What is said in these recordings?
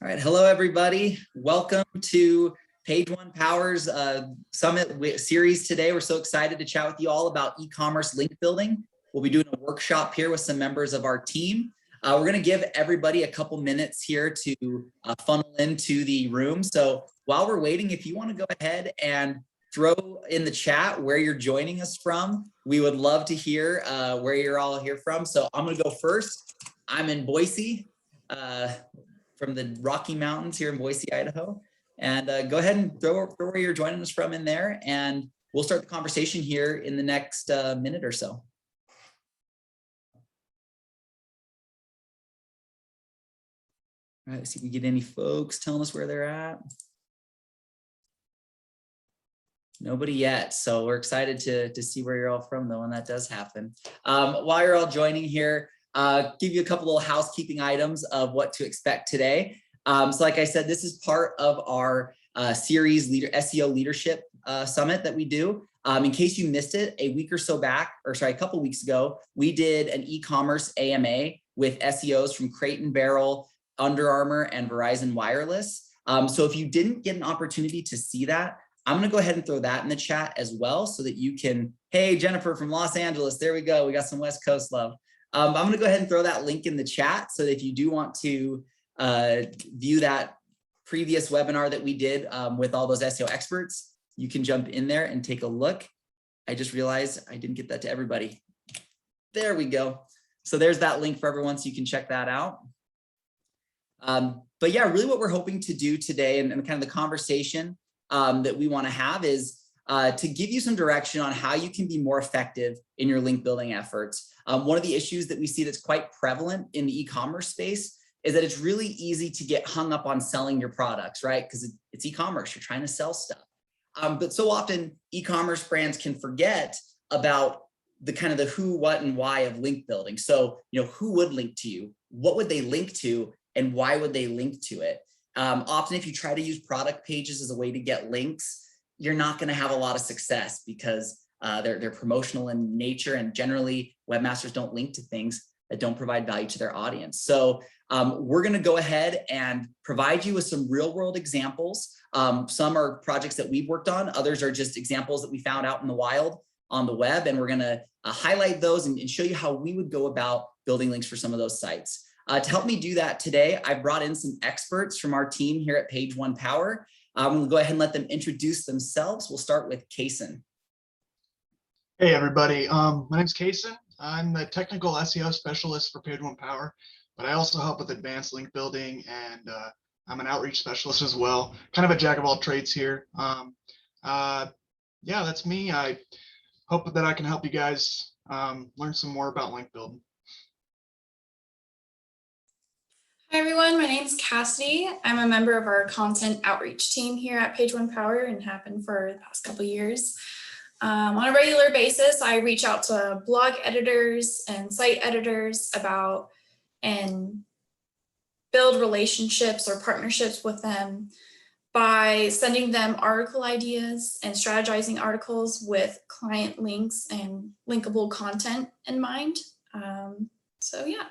All right, hello everybody. Welcome to Page One Power's Summit series today. We're so excited to chat with you all about e-commerce link building. We'll be doing a workshop here with some members of our team. We're going to give everybody a couple minutes here to funnel into the room. So while we're waiting, if you want to go ahead and throw in the chat where you're joining us from, we would love to hear where you're all here from. So I'm going to go first. I'm in Boise. From the Rocky Mountains here in Boise, Idaho. And go ahead and throw where you're joining us from in there, and we'll start the conversation here in the next minute or so. All right, let's see if we get any folks telling us where they're at. Nobody yet, so we're excited to see where you're all from though, when that does happen. While you're all joining here, give you a couple little housekeeping items of what to expect today. So like I said, this is part of our series SEO leadership summit that we do. In case you missed it, a couple weeks ago, we did an e-commerce AMA with SEOs from Crate & Barrel, Under Armour, and Verizon Wireless. So if you didn't get an opportunity to see that, I'm going to go ahead and throw that in the chat as well so that you can, hey, Jennifer from Los Angeles, there we go. We got some West Coast love. I'm going to go ahead and throw that link in the chat so that if you do want to view that previous webinar that we did with all those SEO experts, you can jump in there and take a look. I just realized I didn't get that to everybody. There we go. So there's that link for everyone, so you can check that out. But yeah, really what we're hoping to do today and kind of the conversation that we want to have is to give you some direction on how you can be more effective in your link building efforts. One of the issues that we see that's quite prevalent in the e-commerce space is that it's really easy to get hung up on selling your products, right? Because it's e-commerce, you're trying to sell stuff. But so often e-commerce brands can forget about the kind of the who, what, and why of link building. So, who would link to you? What would they link to? And why would they link to it? Often if you try to use product pages as a way to get links, you're not going to have a lot of success because they're promotional in nature, and generally webmasters don't link to things that don't provide value to their audience. So we're going to go ahead and provide you with some real world examples. Some are projects that we've worked on. Others are just examples that we found out in the wild on the web. And we're going to highlight those and show you how we would go about building links for some of those sites. To help me do that today, I brought in some experts from our team here at Page One Power. I'm going to go ahead and let them introduce themselves. We'll start with Kaysen. Hey everybody, my name's Kaysen. I'm the technical SEO specialist for Page One Power, but I also help with advanced link building, and I'm an outreach specialist as well. Kind of a jack of all trades here. Yeah, that's me. I hope that I can help you guys learn some more about link building. Hi everyone, my name's Cassidy. I'm a member of our content outreach team here at Page One Power and have been for the past couple of years. On a regular basis, I reach out to blog editors and site editors about and build relationships or partnerships with them by sending them article ideas and strategizing articles with client links and linkable content in mind. So yeah.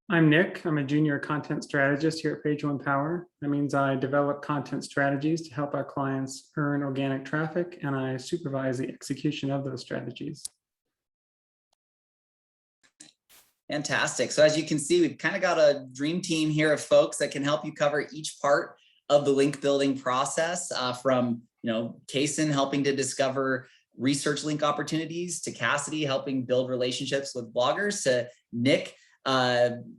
I'm Nick. I'm a junior content strategist here at Page One Power. That means I develop content strategies to help our clients earn organic traffic, and I supervise the execution of those strategies. Fantastic. So as you can see, we've kind of got a dream team here of folks that can help you cover each part of the link building process, from Kaysen helping to discover research link opportunities, to Cassidy helping build relationships with bloggers, to Nick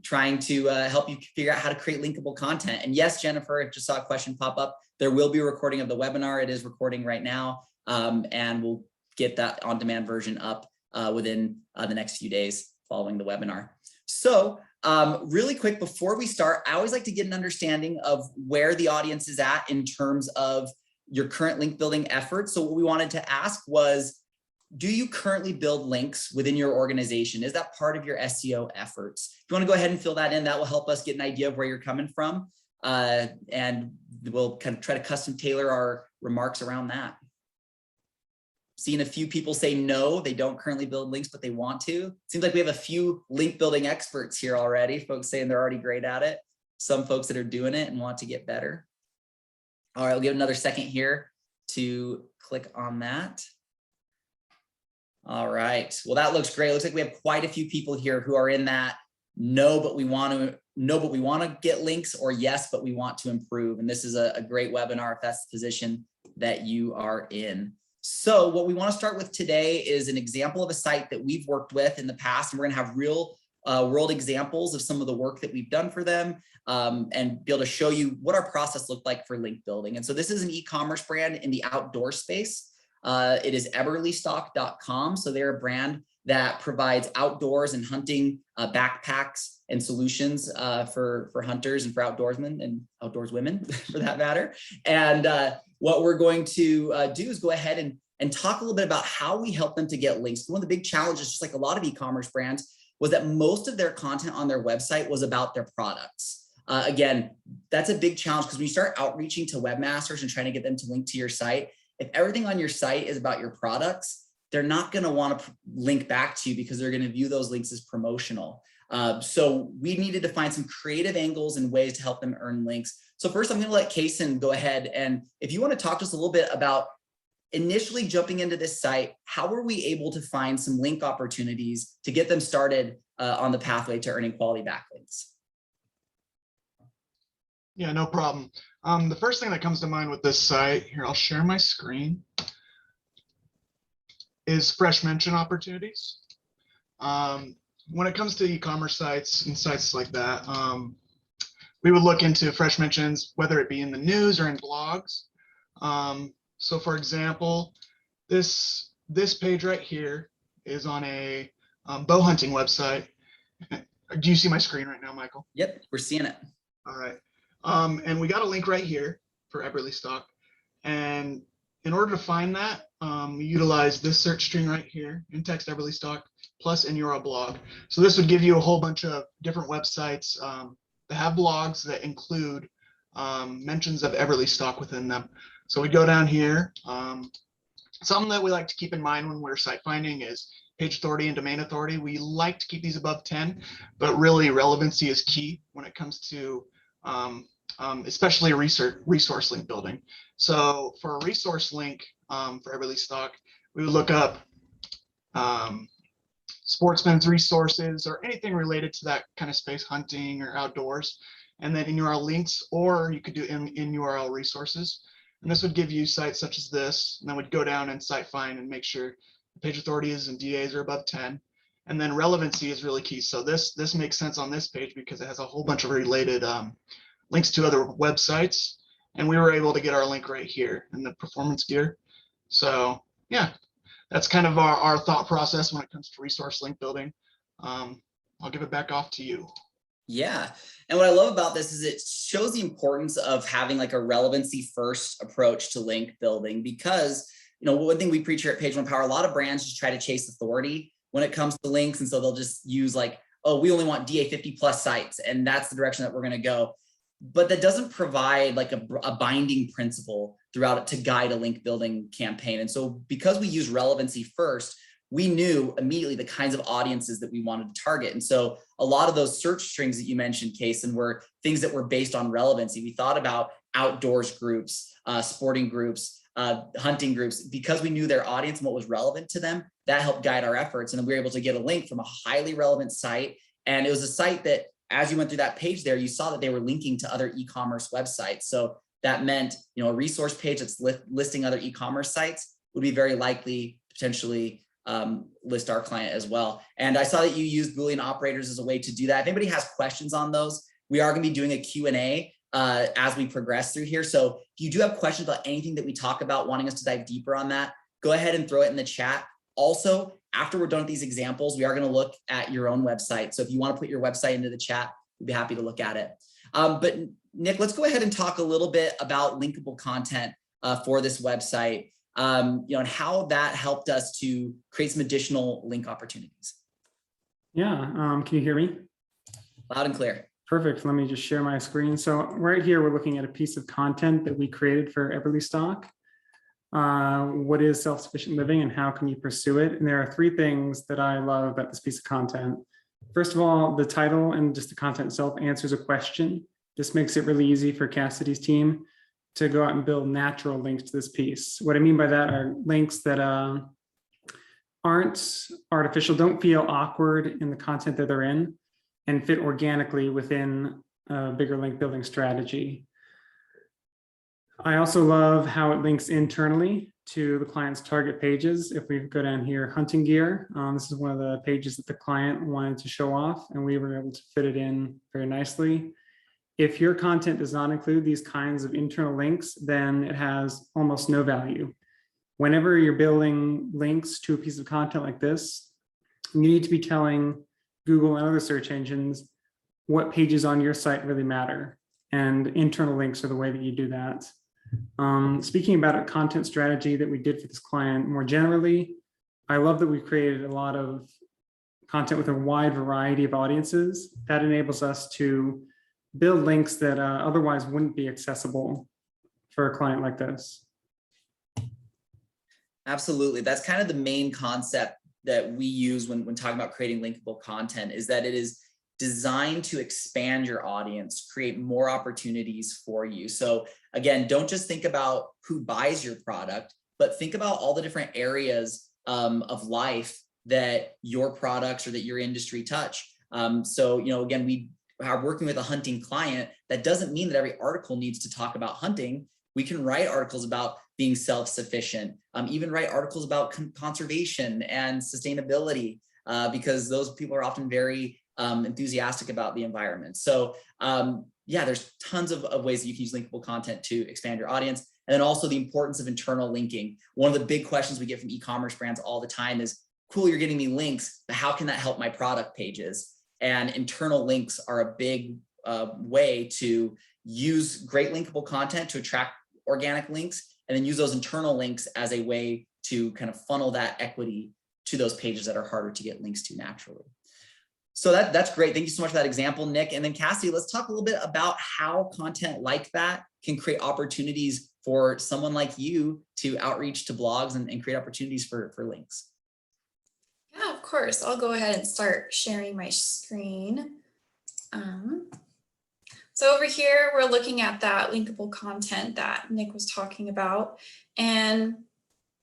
trying to help you figure out how to create linkable content. And yes, Jennifer, I just saw a question pop up. There will be a recording of the webinar. It is recording right now, and we'll get that on-demand version up within the next few days following the webinar. So really quick, before we start, I always like to get an understanding of where the audience is at in terms of your current link building efforts. So what we wanted to ask was, do you currently build links within your organization? Is that part of your SEO efforts? If you want to go ahead and fill that in, that will help us get an idea of where you're coming from. And we'll kind of try to custom tailor our remarks around that. Seeing a few people say no, they don't currently build links, but they want to. Seems like we have a few link building experts here already, folks saying they're already great at it. Some folks that are doing it and want to get better. All right, we'll give another second here to click on that. All right, well, that looks great. Looks like we have quite a few people here who are in that no, but we want to get links, or yes, but we want to improve. And this is a great webinar if that's the position that you are in. So what we want to start with today is an example of a site that we've worked with in the past, and we're going to have real world examples of some of the work that we've done for them, and be able to show you what our process looked like for link building. And so this is an e-commerce brand in the outdoor space. It is eberlestock.com. So they're a brand that provides outdoors and hunting backpacks and solutions for hunters and for outdoorsmen and outdoorswomen for that matter. And what we're going to do is go ahead and talk a little bit about how we help them to get links. One of the big challenges, just like a lot of e-commerce brands, was that most of their content on their website was about their products. Again, that's a big challenge because when you start outreaching to webmasters and trying to get them to link to your site, if everything on your site is about your products, they're not going to want to link back to you because they're going to view those links as promotional. So we needed to find some creative angles and ways to help them earn links. So first, I'm going to let Kaysen go ahead. And if you want to talk to us a little bit about initially jumping into this site, how were we able to find some link opportunities to get them started on the pathway to earning quality backlinks? Yeah, no problem. The first thing that comes to mind with this site, here, I'll share my screen, is fresh mention opportunities. When it comes to e-commerce sites and sites like that, we would look into fresh mentions, whether it be in the news or in blogs. So for example, this page right here is on a bow hunting website. Do you see my screen right now, Michael? Yep, we're seeing it. All right. And we got a link right here for Eberle Stock. And in order to find that, we utilize this search string right here, in text Eberle Stock plus in URL blog. So this would give you a whole bunch of different websites that have blogs that include mentions of Eberle Stock within them. So we go down here. Something that we like to keep in mind when we're site finding is page authority and domain authority. We like to keep these above 10, but really relevancy is key when it comes to especially resource link building. So for a resource link for Eberle Stock, we would look up sportsman's resources or anything related to that kind of space, hunting or outdoors, and then in URL links, or you could do in URL resources. And this would give you sites such as this, and then we'd go down and site find and make sure the page authorities and DAs are above 10. And then relevancy is really key. So this makes sense on this page because it has a whole bunch of related links to other websites. And we were able to get our link right here in the performance gear. So yeah, that's kind of our thought process when it comes to resource link building. I'll give it back off to you. Yeah. And what I love about this is it shows the importance of having like a relevancy first approach to link building, because, you know, one thing we preach here at Page One Power, a lot of brands just try to chase authority when it comes to links. And so they'll just use like, oh, we only want DA 50 plus sites, and that's the direction that we're going to go. But that doesn't provide like a binding principle throughout it to guide a link building campaign. And so because we use relevancy first, we knew immediately the kinds of audiences that we wanted to target. And so a lot of those search strings that you mentioned, Kaysen, were things that were based on relevancy. We thought about outdoors groups, sporting groups, hunting groups, because we knew their audience and what was relevant to them. That helped guide our efforts. And then we were able to get a link from a highly relevant site. And it was a site that, as you went through that page there, you saw that they were linking to other e-commerce websites. So that meant, you know, a resource page that's listing other e-commerce sites would be very likely potentially list our client as well. And I saw that you used Boolean operators as a way to do that. If anybody has questions on those, we are going to be doing a Q&A as we progress through here. So if you do have questions about anything that we talk about, wanting us to dive deeper on that, go ahead and throw it in the chat. Also, after we're done with these examples, we are going to look at your own website. So if you want to put your website into the chat, we'd be happy to look at it. But Nick, let's go ahead and talk a little bit about linkable content for this website, you know, and how that helped us to create some additional link opportunities. Yeah, can you hear me? Loud and clear. Perfect. Let me just share my screen. So right here, we're looking at a piece of content that we created for Eberle Stock. what is self-sufficient living and how can you pursue it? And there are three things that I love about this piece of content. First of all, the title and just the content itself answers a question. This makes it really easy for Cassidy's team to go out and build natural links to this piece. What I mean by that are links that aren't artificial, don't feel awkward in the content that they're in, and fit organically within a bigger link building strategy. I also love how it links internally to the client's target pages. If we go down here, hunting gear, this is one of the pages that the client wanted to show off, and we were able to fit it in very nicely. If your content does not include these kinds of internal links, then it has almost no value. Whenever you're building links to a piece of content like this, you need to be telling Google and other search engines what pages on your site really matter. And internal links are the way that you do that. Speaking about a content strategy that we did for this client more generally, I love that we created a lot of content with a wide variety of audiences. That enables us to build links that otherwise wouldn't be accessible for a client like this. Absolutely. That's kind of the main concept that we use when talking about creating linkable content, is that it is designed to expand your audience, create more opportunities for you. So again, don't just think about who buys your product, but think about all the different areas of life that your products or that your industry touch. So, again, we are working with a hunting client. That doesn't mean that every article needs to talk about hunting. We can write articles about being self-sufficient, even write articles about conservation and sustainability, because those people are often very enthusiastic about the environment. So yeah, there's tons of ways that you can use linkable content to expand your audience. And then also the importance of internal linking. One of the big questions we get from e-commerce brands all the time is, cool, you're getting me links, but how can that help my product pages? And internal links are a big way to use great linkable content to attract organic links, and then use those internal links as a way to kind of funnel that equity to those pages that are harder to get links to naturally. So that's great. Thank you so much for that example, Nick. And then Cassidy, let's talk a little bit about how content like that can create opportunities for someone like you to outreach to blogs and create opportunities for links. Yeah, of course. I'll go ahead and start sharing my screen. So over here, we're looking at that linkable content that Nick was talking about. And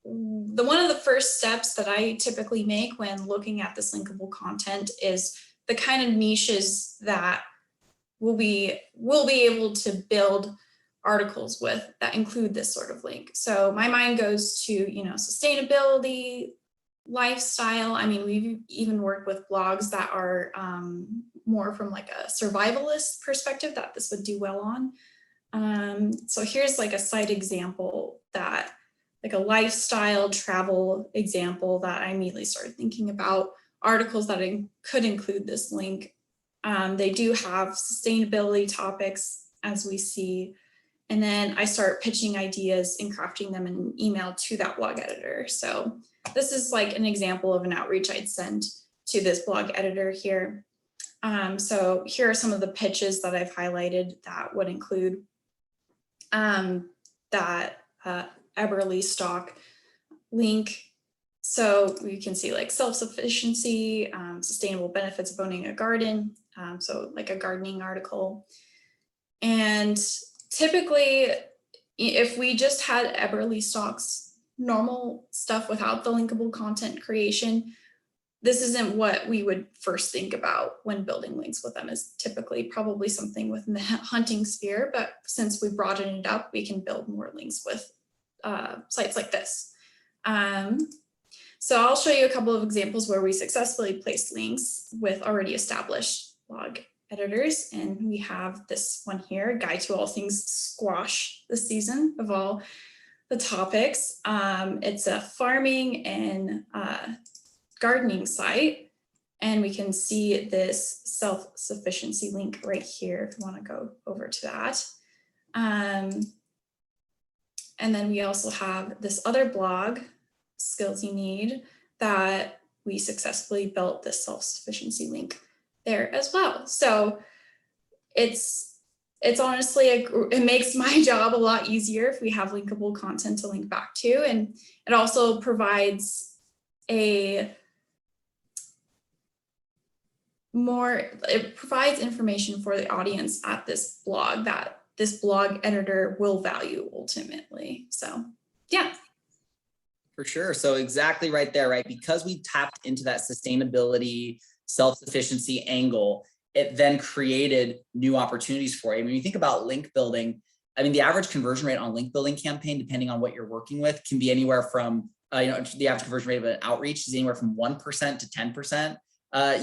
one of the first steps that I typically make when looking at this linkable content is the kind of niches that we'll be able to build articles with that include this sort of link. So my mind goes to, sustainability, lifestyle. I mean, we've even worked with blogs that are more from like a survivalist perspective that this would do well on. So here's like a site example that, like a lifestyle travel example that I immediately started thinking about articles that could include this link. They do have sustainability topics, as we see. And then I start pitching ideas and crafting them in an email to that blog editor. So this is like an example of an outreach I'd send to this blog editor here. So here are some of the pitches that I've highlighted that would include that Eberly stock link. So you can see like self-sufficiency, sustainable benefits of owning a garden. So like a gardening article. And typically, if we just had Eberly stock's normal stuff without the linkable content creation, this isn't what we would first think about when building links with them. Is typically probably something within the hunting sphere, but since we broadened it up, we can build more links with sites like this. So I'll show you a couple of examples where we successfully placed links with already established blog editors. And we have this one here, Guide to All Things Squash this season of all the topics. It's a farming and gardening site. And we can see this self-sufficiency link right here if you want to go over to that. And then we also have this other blog, Skills You Need, that we successfully built this self-sufficiency link there as well. So it's it's honestly, it makes my job a lot easier if we have linkable content to link back to. And it also provides it provides information for the audience at this blog that this blog editor will value ultimately. So yeah. For sure. So exactly right there, right? Because we tapped into that sustainability, self-sufficiency angle, it then created new opportunities for you. When you think about link building, I mean, the average conversion rate on link building campaign, depending on what you're working with, can be anywhere from, the average conversion rate of an outreach is anywhere from 1% to 10%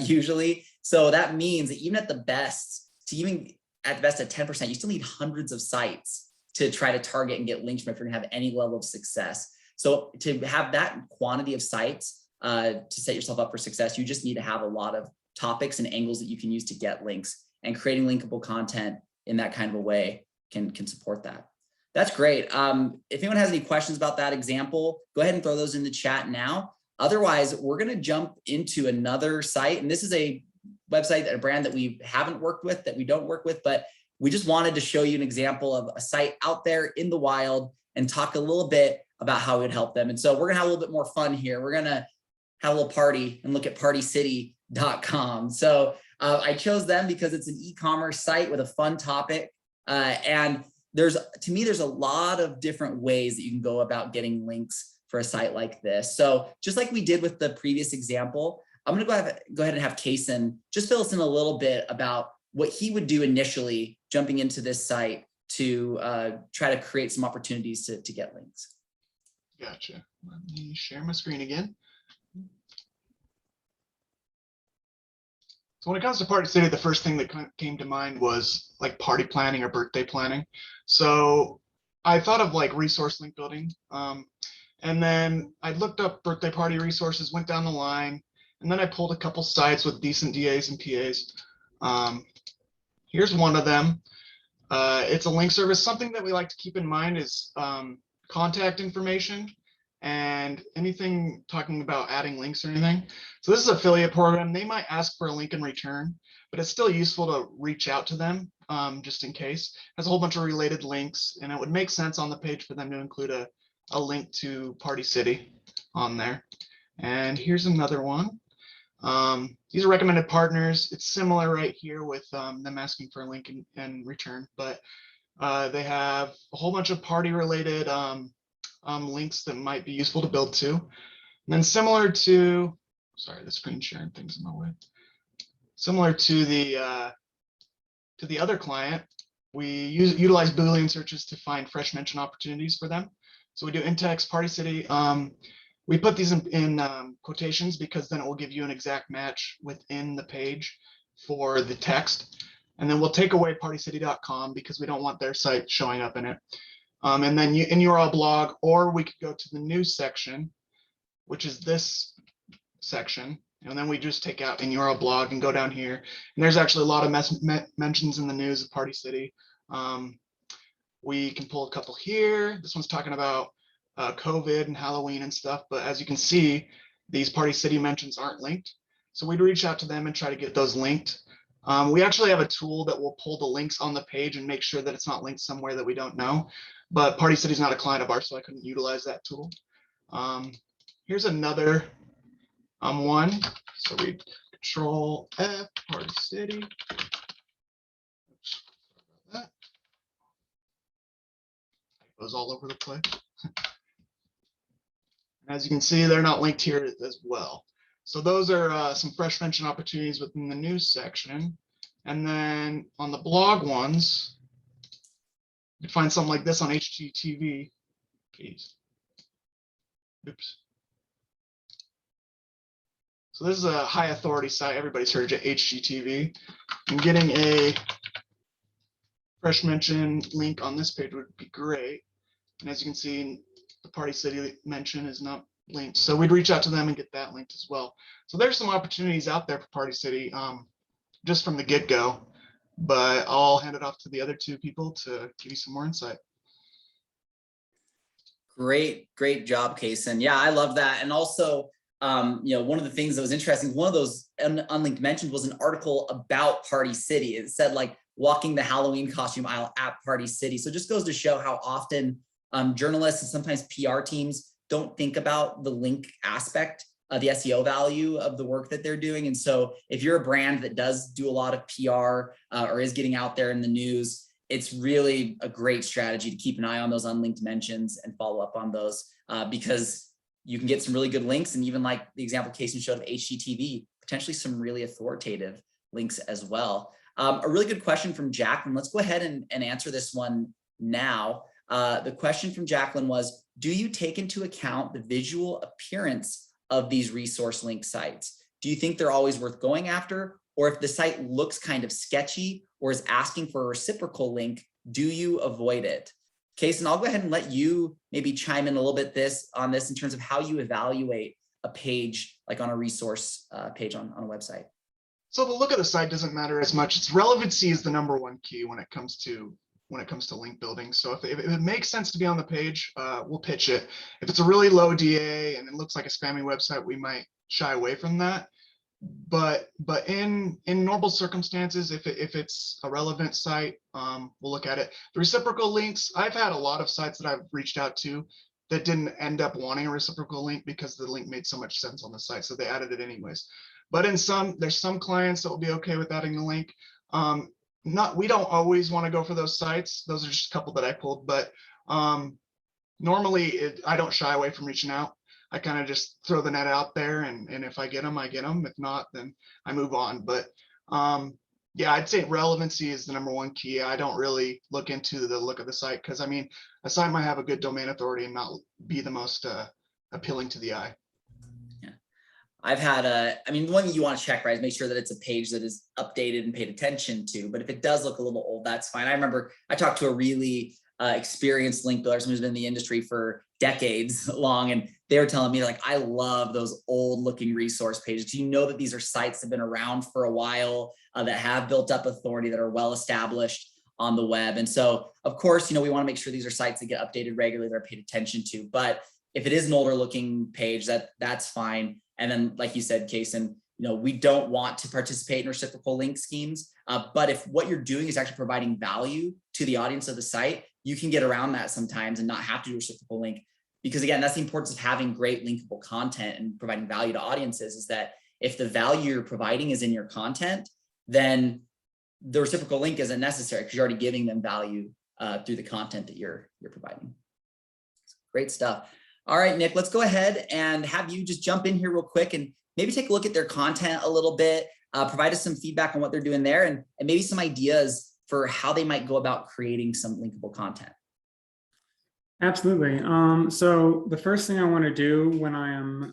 usually. So that means that even at the best, at 10%, you still need hundreds of sites to try to target and get links from if you're gonna have any level of success. So to have that quantity of sites to set yourself up for success, you just need to have a lot of topics and angles that you can use to get links, and creating linkable content in that kind of a way can support that. That's great. If anyone has any questions about that example, go ahead and throw those in the chat now. Otherwise, we're going to jump into another site. And this is a website, a brand that we haven't worked with, that we don't work with, but we just wanted to show you an example of a site out there in the wild and talk a little bit about how it would help them. And so we're gonna have a little bit more fun here. We're gonna have a little party and look at partycity.com. So I chose them because it's an e-commerce site with a fun topic. And to me, there's a lot of different ways that you can go about getting links for a site like this. So just like we did with the previous example, I'm gonna go ahead and have Kaysen just fill us in a little bit about what he would do initially jumping into this site to try to create some opportunities to get links. Gotcha. Let me share my screen again. So when it comes to Party City, the first thing that came to mind was like party planning or birthday planning. So I thought of like resource link building. And then I looked up birthday party resources, went down the line, and then I pulled a couple sites with decent DAs and PAs. Here's one of them. It's a link service. Something that we like to keep in mind is contact information and anything talking about adding links or anything. So this is an affiliate program. They might ask for a link in return, but it's still useful to reach out to them just in case. It has a whole bunch of related links, and it would make sense on the page for them to include a link to Party City on there. And here's another one. These are recommended partners. It's similar right here with them asking for a link in return, but they have a whole bunch of party related links that might be useful to build to. And then similar to, sorry, the screen sharing thing's in my way. Similar to the other client, we utilize Boolean searches to find fresh mention opportunities for them. So we do in-text, Party City. We put these in quotations because then it will give you an exact match within the page for the text. And then we'll take away partycity.com because we don't want their site showing up in it. And then in URL blog, or we could go to the news section, which is this section. And then we just take out in URL blog and go down here. And there's actually a lot of mentions in the news of Party City. We can pull a couple here. This one's talking about COVID and Halloween and stuff. But as you can see, these Party City mentions aren't linked. So we'd reach out to them and try to get those linked. We actually have a tool that will pull the links on the page and make sure that it's not linked somewhere that we don't know. But Party City is not a client of ours, so I couldn't utilize that tool. Here's another one. So we Control F, Party City. Oops, sorry about that. It goes all over the place. As you can see, they're not linked here as well. So those are some fresh mention opportunities within the news section. And then on the blog ones, you can find something like this on HGTV. Jeez. Oops. So this is a high authority site. Everybody's heard of HGTV. And getting a fresh mention link on this page would be great. And as you can see, the Party City mention is not linked. So we'd reach out to them and get that linked as well. So there's some opportunities out there for Party City just from the get-go, but I'll hand it off to the other two people to give you some more insight. Great job, Kaysen. Yeah, I love that. And also, one of the things that was interesting, one of those unlinked mentions was an article about Party City. It said like walking the Halloween costume aisle at Party City. So it just goes to show how often journalists and sometimes PR teams don't think about the link aspect of the SEO value of the work that they're doing. And so if you're a brand that does do a lot of PR or is getting out there in the news, it's really a great strategy to keep an eye on those unlinked mentions and follow up on those because you can get some really good links. And even like the example Kason showed of HGTV, potentially some really authoritative links as well. A really good question from Jacqueline. Let's go ahead and answer this one now. The question from Jacqueline was, do you take into account the visual appearance of these resource link sites? Do you think they're always worth going after? Or if the site looks kind of sketchy or is asking for a reciprocal link, do you avoid it? Kason, I'll go ahead and let you maybe chime in a little bit on this in terms of how you evaluate a page like on a resource page on a website. So the look of the site doesn't matter as much. Its relevancy is the #1 key when it comes to link building. So if it makes sense to be on the page, we'll pitch it. If it's a really low DA and it looks like a spammy website, we might shy away from that. But in normal circumstances, if it's a relevant site, we'll look at it. The reciprocal links, I've had a lot of sites that I've reached out to that didn't end up wanting a reciprocal link because the link made so much sense on the site, so they added it anyways. But there's some clients that will be okay with adding the link. We don't always want to go for those sites. Those are just a couple that I pulled, but normally I don't shy away from reaching out. I kind of just throw the net out there, and if I get them, I get them. If not, then I move on. But yeah, I'd say relevancy is the #1 key. I don't really look into the look of the site because, I mean, a site might have a good domain authority and not be the most appealing to the eye. Yeah, I've had I mean, one thing you want to check, right, is make sure that it's a page that is updated and paid attention to. But if it does look a little old, that's fine. I remember I talked to a really experienced link builder, someone who's been in the industry for decades long, and they were telling me, like, I love those old looking resource pages. You know that these are sites that have been around for a while, that have built up authority, that are well established on the web. And so, of course, we want to make sure these are sites that get updated regularly, that are paid attention to. But if it is an older looking page, that's fine. And then, like you said, Kason, we don't want to participate in reciprocal link schemes. But if what you're doing is actually providing value to the audience of the site, you can get around that sometimes and not have to do a reciprocal link. Because again, that's the importance of having great linkable content and providing value to audiences, is that if the value you're providing is in your content, then the reciprocal link isn't necessary because you're already giving them value through the content that you're providing. Great stuff. All right, Nick, let's go ahead and have you just jump in here real quick and maybe take a look at their content a little bit, provide us some feedback on what they're doing there, and maybe some ideas for how they might go about creating some linkable content. Absolutely. So the first thing I want to do when I am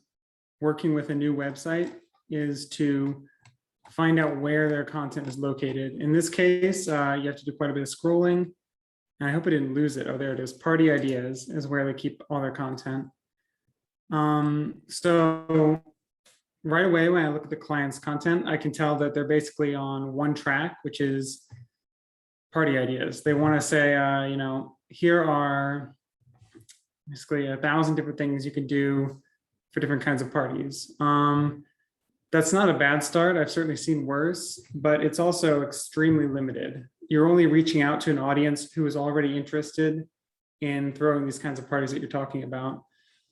working with a new website is to find out where their content is located. In this case, you have to do quite a bit of scrolling. And I hope I didn't lose it. Oh, there it is. Party Ideas is where they keep all their content. So right away, when I look at the client's content, I can tell that they're basically on one track, which is party ideas. They want to say, here are basically 1,000 different things you can do for different kinds of parties. That's not a bad start. I've certainly seen worse, but it's also extremely limited. You're only reaching out to an audience who is already interested in throwing these kinds of parties that you're talking about.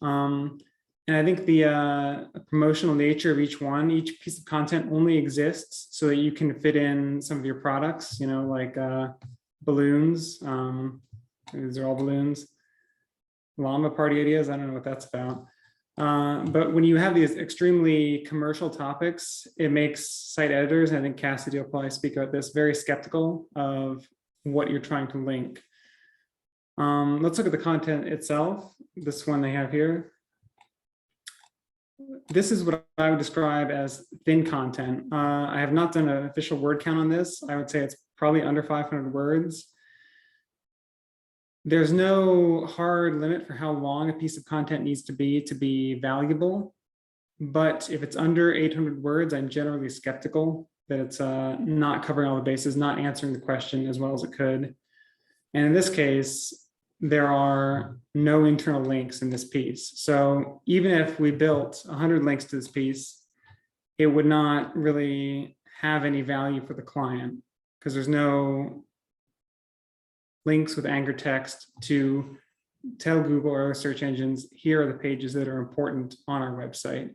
And I think the promotional nature of each piece of content only exists so that you can fit in some of your products, like balloons. These are all balloons. Llama party ideas, I don't know what that's about. But when you have these extremely commercial topics, it makes site editors, I think Cassidy will probably speak about this, very skeptical of what you're trying to link. Let's look at the content itself. This one they have here. This is what I would describe as thin content. I have not done an official word count on this. I would say it's probably under 500 words. There's no hard limit for how long a piece of content needs to be valuable. But if it's under 800 words, I'm generally skeptical that it's not covering all the bases, not answering the question as well as it could. And in this case, there are no internal links in this piece. So even if we built 100 links to this piece, it would not really have any value for the client. because there's no links with anchor text to tell Google or other search engines, here are the pages that are important on our website.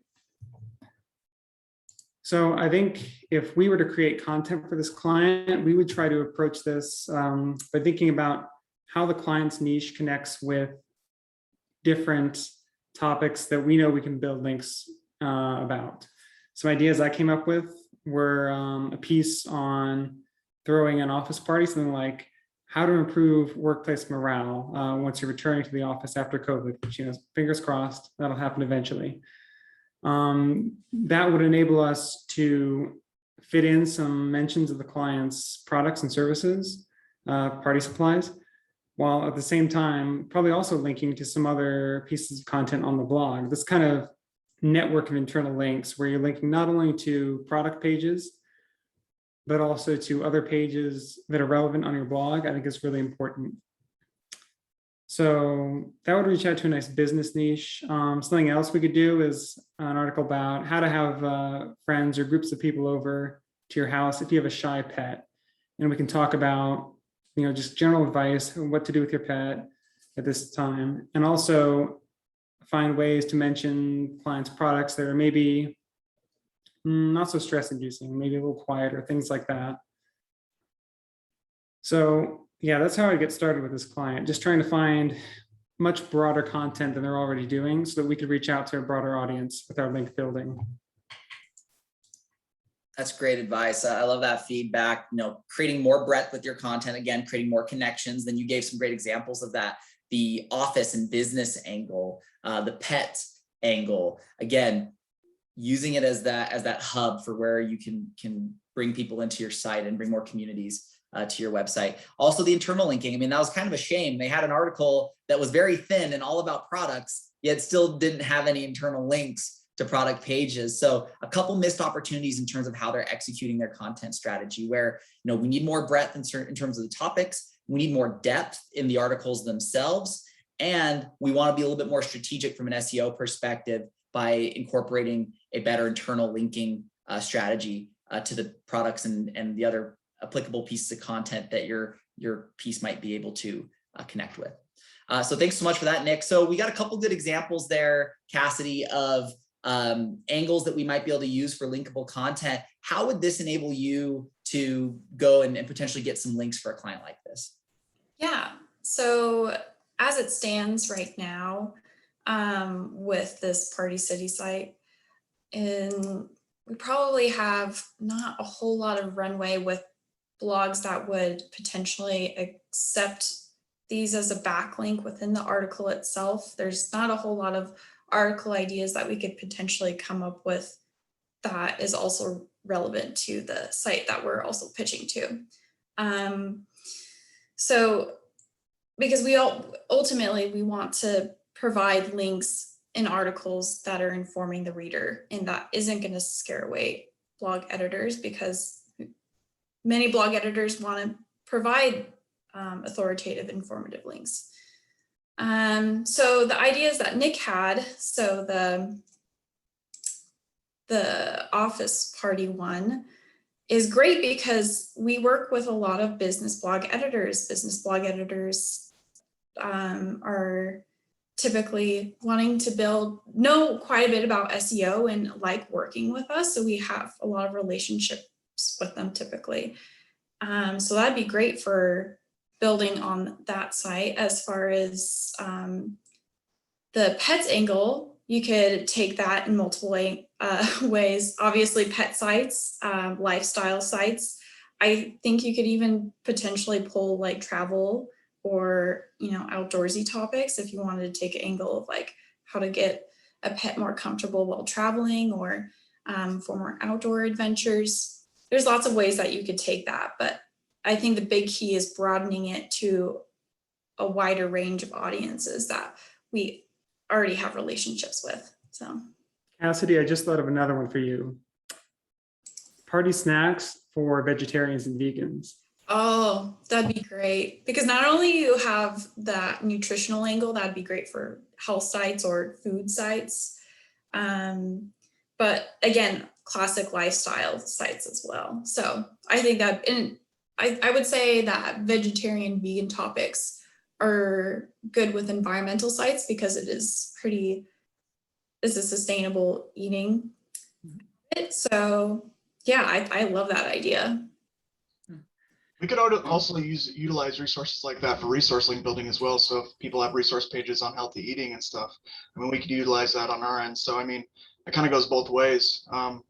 So I think if we were to create content for this client, we would try to approach this by thinking about how the client's niche connects with different topics that we know we can build links about. Some ideas I came up with were a piece on throwing an office party, something like how to improve workplace morale once you're returning to the office after COVID, which, fingers crossed, that'll happen eventually. That would enable us to fit in some mentions of the client's products and services, party supplies, while at the same time, probably also linking to some other pieces of content on the blog. This kind of network of internal links where you're linking not only to product pages, but also to other pages that are relevant on your blog, I think is really important. So that would reach out to a nice business niche. Something else we could do is an article about how to have friends or groups of people over to your house if you have a shy pet. And we can talk about, just general advice on what to do with your pet at this time. And also find ways to mention clients' products that are maybe not so stress-inducing, maybe a little quieter, things like that. So yeah, that's how I get started with this client, just trying to find much broader content than they're already doing so that we could reach out to a broader audience with our link building. That's great advice. I love that feedback, creating more breadth with your content, again, creating more connections. Then you gave some great examples of that, the office and business angle, the pet angle, again, using it as that hub for where you can bring people into your site and bring more communities to your website. Also the internal linking. I mean, that was kind of a shame. They had an article that was very thin and all about products, yet still didn't have any internal links to product pages. So a couple missed opportunities in terms of how they're executing their content strategy, where, we need more breadth in terms of the topics. We need more depth in the articles themselves. And we want to be a little bit more strategic from an SEO perspective by incorporating a better internal linking strategy to the products and the other applicable pieces of content that your piece might be able to connect with. So thanks so much for that, Nick. So we got a couple good examples there, Cassidy, of angles that we might be able to use for linkable content. How would this enable you to go and potentially get some links for a client like this? Yeah, so as it stands right now, with this Party City site, and we probably have not a whole lot of runway with blogs that would potentially accept these as a backlink within the article itself. There's not a whole lot of article ideas that we could potentially come up with that is also relevant to the site that we're also pitching to. So because ultimately we want to provide links in articles that are informing the reader, and that isn't going to scare away blog editors, because many blog editors want to provide authoritative, informative links. So the ideas that Nick had, so the office party one is great because we work with a lot of business blog editors. Business blog editors are typically wanting to know quite a bit about SEO and like working with us. So we have a lot of relationships with them typically. So that'd be great for building on that site. As far as the pets angle, you could take that in multiple ways. Obviously pet sites, lifestyle sites. I think you could even potentially pull like travel or, outdoorsy topics if you wanted to take an angle of like how to get a pet more comfortable while traveling, or for more outdoor adventures. There's lots of ways that you could take that, but I think the big key is broadening it to a wider range of audiences that we already have relationships with. So, Cassidy, I just thought of another one for you. Party snacks for vegetarians and vegans. Oh, that'd be great, because not only you have that nutritional angle, that'd be great for health sites or food sites, but again, classic lifestyle sites as well. So I think that, and I would say that vegetarian, vegan topics are good with environmental sites because it's a sustainable eating. So yeah, I love that idea. We could also utilize resources like that for resource link building as well. So if people have resource pages on healthy eating and stuff, I mean, we could utilize that on our end. So, I mean, it kind of goes both ways.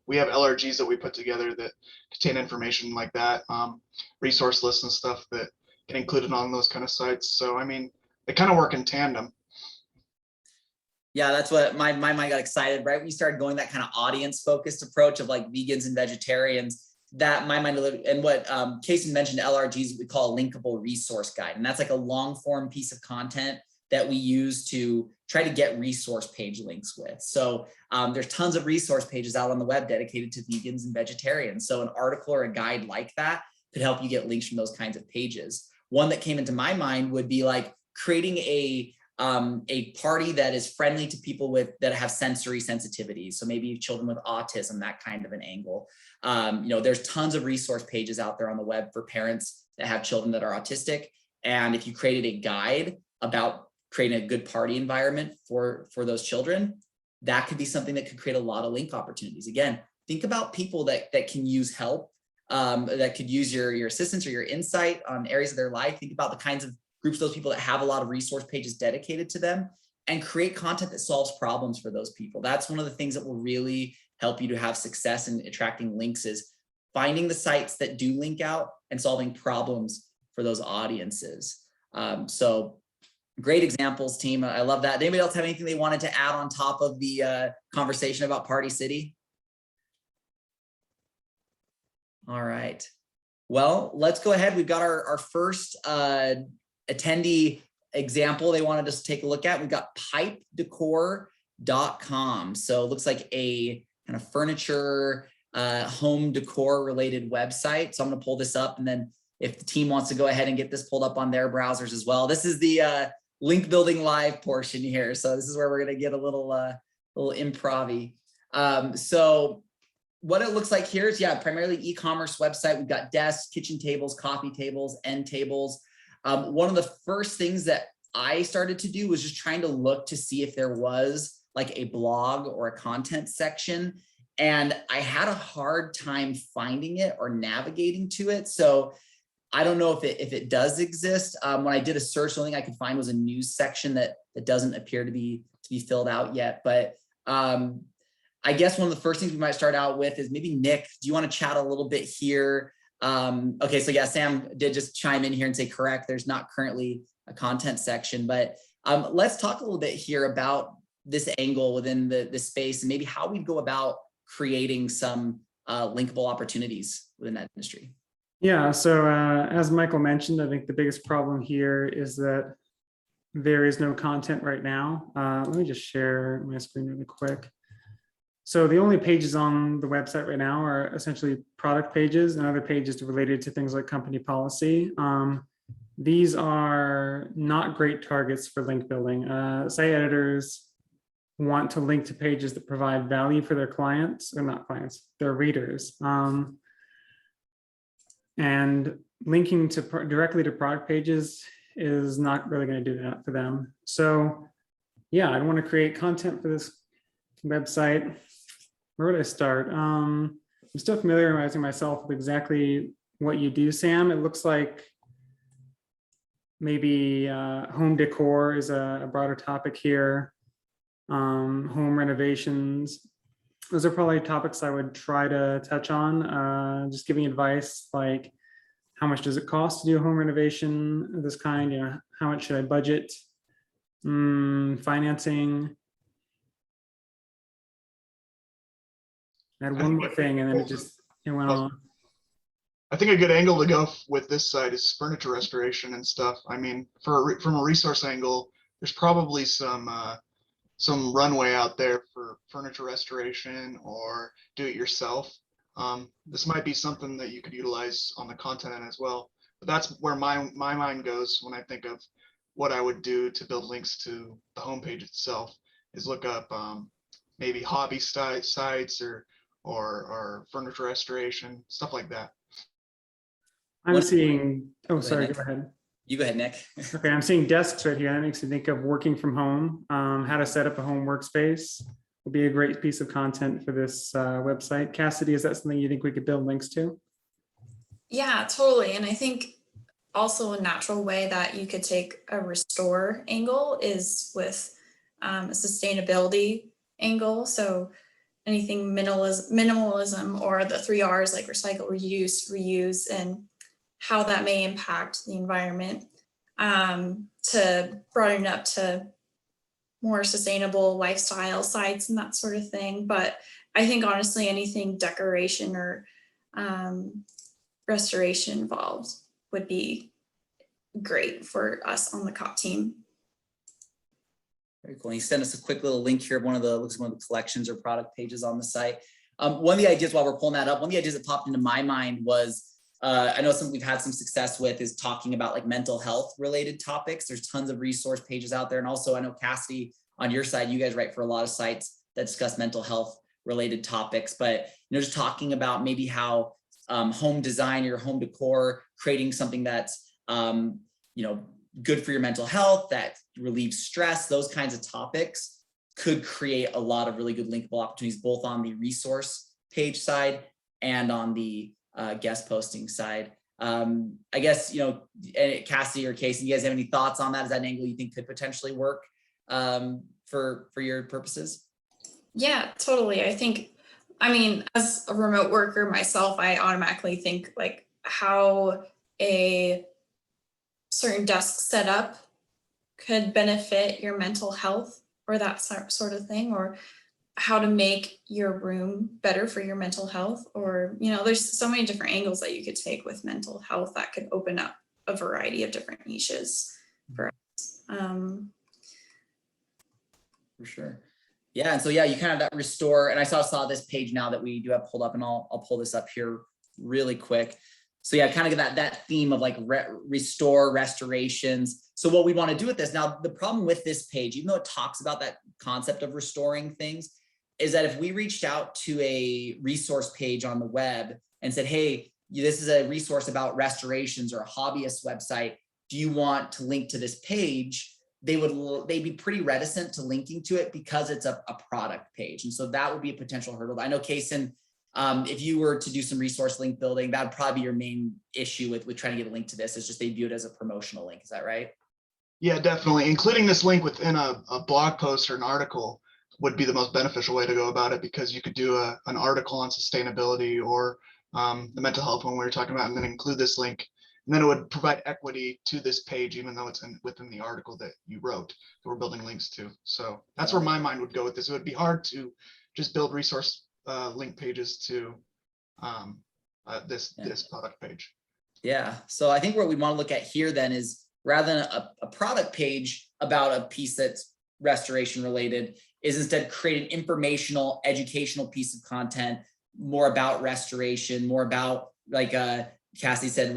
We have LRGs that we put together that contain information like that, resource lists and stuff that get included on those kind of sites. So, I mean, they kind of work in tandem. Yeah, that's what my mind got excited, right? We started going that kind of audience focused approach of like vegans and vegetarians. That my mind, and what Casey mentioned, LRGs, we call a linkable resource guide. And that's like a long form piece of content that we use to try to get resource page links with. So there's tons of resource pages out on the web dedicated to vegans and vegetarians. So an article or a guide like that could help you get links from those kinds of pages. One that came into my mind would be like creating a party that is friendly to people that have sensory sensitivities. So maybe children with autism, that kind of an angle. There's tons of resource pages out there on the web for parents that have children that are autistic. And if you created a guide about creating a good party environment for those children, that could be something that could create a lot of link opportunities. Again, think about people that can use help, that could use your assistance or your insight on areas of their life. Think about the kinds of groups, those people that have a lot of resource pages dedicated to them, and create content that solves problems for those people. That's one of the things that will really help you to have success in attracting links, is finding the sites that do link out and solving problems for those audiences. So great examples, team. I love that. Anybody else have anything they wanted to add on top of the conversation about Party City? All right. Well, let's go ahead. We've got our first attendee example they wanted us to take a look at. We've got pipedecor.com. So it looks like a kind of furniture, home decor related website. So I'm going to pull this up, and then if the team wants to go ahead and get this pulled up on their browsers as well. This is the link building live portion here. So this is where we're going to get a little improv-y. So what it looks like here is, primarily e-commerce website. We've got desks, kitchen tables, coffee tables, end tables. One of the first things that I started to do was just trying to look to see if there was like a blog or a content section. And I had a hard time finding it or navigating to it. So I don't know if it does exist. When I did a search, the only thing I could find was a news section that doesn't appear to be filled out yet. But I guess one of the first things we might start out with is maybe Nick, do you want to chat a little bit here? Okay, so yeah, Sam did just chime in here and say correct. There's not currently a content section, but let's talk a little bit here about this angle within the space and maybe how we go about creating some linkable opportunities within that industry. Yeah, so as Michael mentioned, I think the biggest problem here is that there is no content right now. Let me just share my screen really quick. So the only pages on the website right now are essentially product pages and other pages related to things like company policy. These are not great targets for link building. Site editors want to link to pages that provide value for their clients, or not clients, their readers. And linking to directly to product pages is not really going to do that for them. So yeah, I want to create content for this website. Where would I start? I'm still familiarizing myself with exactly what you do, Sam. It looks like maybe home decor is a broader topic here. Home renovations. Those are probably topics I would try to touch on. Just giving advice like, how much does it cost to do a home renovation of this kind? How much should I budget? Financing. I had one more thing and then it went on. I think a good angle to go with this side is furniture restoration and stuff. I mean, from a resource angle, there's probably some runway out there for furniture restoration or do it yourself. This might be something that you could utilize on the content end as well. But that's where my mind goes when I think of what I would do to build links to the homepage itself, is look up maybe hobby sites or furniture restoration, stuff like that. I'm One- seeing, oh, ahead, sorry, Nick. go ahead. You go ahead, Nick. Okay, I'm seeing desks right here. That makes me think of working from home. How to set up a home workspace will be a great piece of content for this website. Cassidy, is that something you think we could build links to? Yeah, totally. And I think also a natural way that you could take a restore angle is with a sustainability angle. So anything minimalism or the 3 R's like recycle, reuse, and how that may impact the environment, to broaden up to more sustainable lifestyle sites and that sort of thing. But I think honestly, anything decoration or restoration involved would be great for us on the COP team. Very cool. And he sent us a quick little link here of one of the collections or product pages on the site. One of the ideas while we're pulling that up, one of the ideas that popped into my mind was, I know something we've had some success with is talking about like mental health related topics. There's tons of resource pages out there. And also I know Cassidy, on your side, you guys write for a lot of sites that discuss mental health related topics, but just talking about maybe how home design, your home decor, creating something that's good for your mental health, that relieves stress, those kinds of topics could create a lot of really good linkable opportunities, both on the resource page side and on the guest posting side. I guess, Cassidy or Casey, you guys have any thoughts on that? Is that an angle you think could potentially work for your purposes? Yeah, totally. I mean, as a remote worker myself, I automatically think like how a certain desk setup could benefit your mental health or that sort of thing, or how to make your room better for your mental health, or, there's so many different angles that you could take with mental health that could open up a variety of different niches for us. For sure. Yeah. And so, yeah, you kind of that restore, and I saw this page now that we do have pulled up, and I'll pull this up here really quick. So yeah, kind of get that theme of like restore, restorations. So what we want to do with this now, the problem with this page, even though it talks about that concept of restoring things, is that if we reached out to a resource page on the web and said, hey, this is a resource about restorations or a hobbyist website, do you want to link to this page? They'd be pretty reticent to linking to it because it's a product page. And so that would be a potential hurdle. I know, Kaysen, if you were to do some resource link building, that would probably be your main issue with trying to get a link to this, is just they view it as a promotional link. Is that right? Yeah, definitely. Including this link within a blog post or an article would be the most beneficial way to go about it, because you could do an article on sustainability or the mental health one we were talking about, and then include this link. And then it would provide equity to this page, even though it's within the article that you wrote that we're building links to. So that's where my mind would go with this. It would be hard to just build resource link pages to this product page. Yeah. So I think what we want to look at here then is, rather than a product page about a piece that's restoration related, is instead create an informational, educational piece of content, more about restoration, more about, like Cassie said,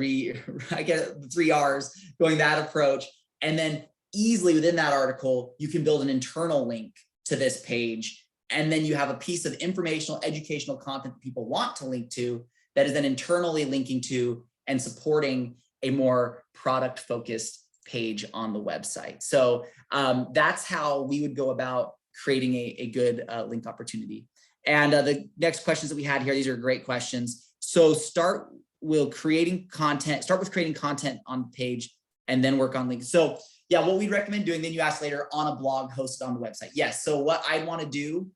I get the 3 R's, going that approach. And then easily within that article, you can build an internal link to this page. And then you have a piece of informational, educational content that people want to link to, that is then internally linking to and supporting a more product focused page on the website. So that's how we would go about creating a good link opportunity. And the next questions that we had here, these are great questions. So start with creating content on the page and then work on links. So yeah, what we'd recommend doing, then you asked later, on a blog hosted on the website. Yes. So what I'd want to do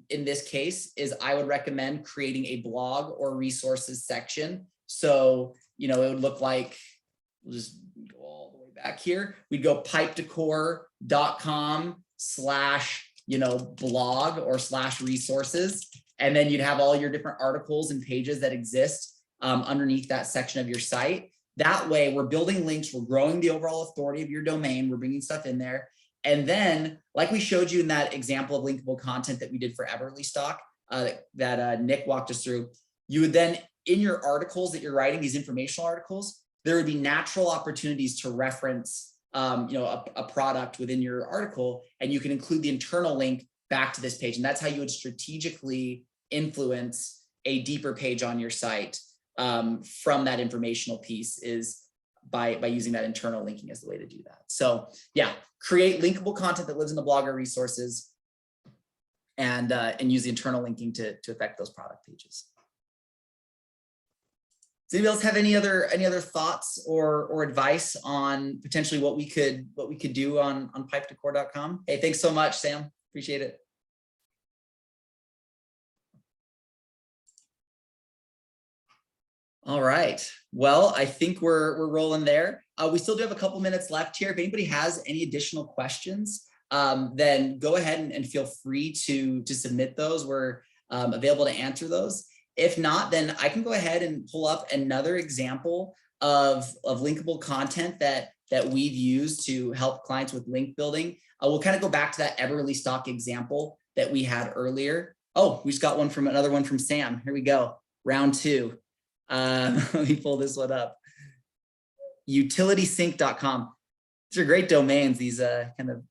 in this case is I would recommend creating a blog or resources section. So, it would look like, we'll just go all the way back here. We'd go pipedecor.com/blog or /resources. And then you'd have all your different articles and pages that exist underneath that section of your site. That way we're building links, we're growing the overall authority of your domain, we're bringing stuff in there. And then, like we showed you in that example of linkable content that we did for Everly Stock, that Nick walked us through, you would then, in your articles that you're writing, these informational articles, there would be natural opportunities to reference a product within your article, and you can include the internal link back to this page. And that's how you would strategically influence a deeper page on your site. from that informational piece is by using that internal linking as the way to do that. So yeah, create linkable content that lives in the blogger resources and use the internal linking to affect those product pages. Does anybody else have any other thoughts or advice on potentially what we could do on pipedecor.com? Hey, thanks so much, Sam. Appreciate it. All right. Well, I think we're rolling there. We still do have a couple minutes left here. If anybody has any additional questions, then go ahead and feel free to submit those. We're available to answer those. If not, then I can go ahead and pull up another example of linkable content that we've used to help clients with link building. We'll kind of go back to that Everly stock example that we had earlier. Oh, we just got another one from Sam. Here we go. Round 2. Let me pull this one up. utilitysync.com. These are great domains. These kind of